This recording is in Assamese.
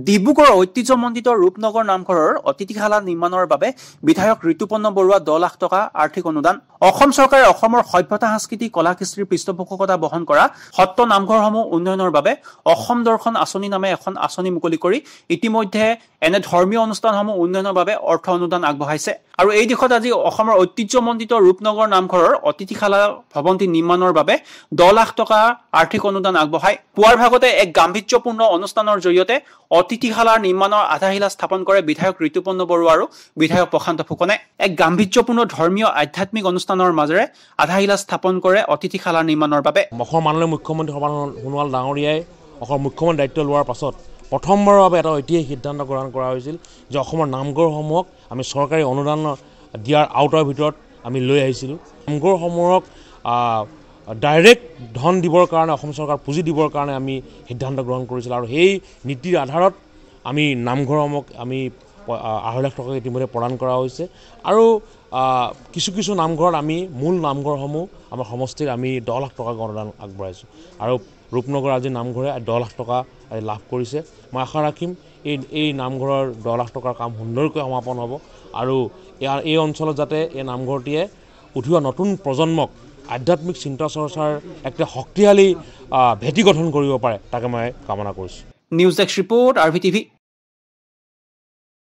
ডিব্ৰুগড়ৰ ঐতিহ্যমণ্ডিত ৰূপনগৰ নামঘৰৰ অতিথিশালা নিৰ্মাণৰ বাবে বিধায়ক ঋতুপৰ্ণ বৰুৱা 10 লাখ টকা আৰ্থিক অনুদান। অসম চৰকাৰে অসমৰ সভ্যতা সংস্কৃতি কলা কৃষ্টিৰ পৃষ্ঠপোষকতা বহন কৰা সত্ৰ নামঘৰসমূহ উন্নয়নৰ বাবে অসম দৰ্শন আঁচনি নামে এখন আঁচনি মুকলি কৰি ইতিমধ্যে এনে ধৰ্মীয় অনুষ্ঠানসমূহ উন্নয়নৰ বাবে অৰ্থ অনুদান আগবঢ়াইছে। আৰু এই দিশত আজি অসমৰ ঐতিহ্যমণ্ডিত ৰূপনগৰ নামঘৰৰ অতিথিশালা ভৱনটি নিৰ্মাণৰ বাবে 10 লাখ টকা আৰ্থিক অনুদান আগবঢ়ায়। পুৱাৰ ভাগতে এক গাম্ভীৰ্যপূৰ্ণ অনুষ্ঠানৰ জৰিয়তে অতিথিশালাৰ নিৰ্মাণৰ আধাৰশিলা স্থাপন কৰে বিধায়ক ঋতুপৰ্ণ বৰুৱা আৰু বিধায়ক প্ৰশান্ত ফুকনে। এক গাম্ভীৰ্যপূৰ্ণ ধৰ্মীয় আধ্যাত্মিক অনুষ্ঠানৰ মাজেৰে আধাৰশিলা স্থাপন কৰে অতিথিশালাৰ নিৰ্মাণৰ বাবে। অসমৰ মাননীয় মুখ্যমন্ত্ৰী সৰ্বানন্দ সোণোৱাল ডাঙৰীয়াই অসমৰ মুখ্যমন্ত্ৰী দায়িত্ব লোৱাৰ পাছত প্ৰথমবাৰৰ বাবে এটা ঐতিহাসিক সিদ্ধান্ত গ্ৰহণ কৰা হৈছিল যে অসমৰ নামঘৰসমূহক আমি চৰকাৰী অনুদান দিয়াৰ আওতাৰ ভিতৰত আমি লৈ আহিছিলোঁ। নামঘৰসমূহক ডাইৰেক্ট ধন দিবৰ কাৰণে অসম চৰকাৰ পুঁজি দিবৰ কাৰণে আমি সিদ্ধান্ত গ্ৰহণ কৰিছিলোঁ আৰু সেই নীতিৰ আধাৰত আমি নামঘৰসমূহক আমি 2.5 লাখ টকা ইতিমধ্যে প্ৰদান কৰা হৈছে আৰু কিছু নামঘৰত আমি মূল নামঘৰসমূহ আমাৰ সমষ্টিৰ আমি 10 লাখ টকা অনুদান আগবঢ়াইছোঁ আৰু ৰূপনগৰ আজি নামঘৰে 10 লাখ টকা লাভ কৰিছে। মই আশা ৰাখিম এই নামঘৰৰ 10 লাখ টকাৰ কাম সুন্দৰকৈ সমাপন হ'ব আৰু এই অঞ্চলত যাতে এই নামঘৰটিয়ে উঠোৱা নতুন প্ৰজন্মক আধ্যাত্মিক চিন্তা চৰ্চাৰ একটা শক্তিশালী ভেটি গঠন কৰিব পাৰে তাকে মই কামনা কৰিছোঁ। News desk report RVTV।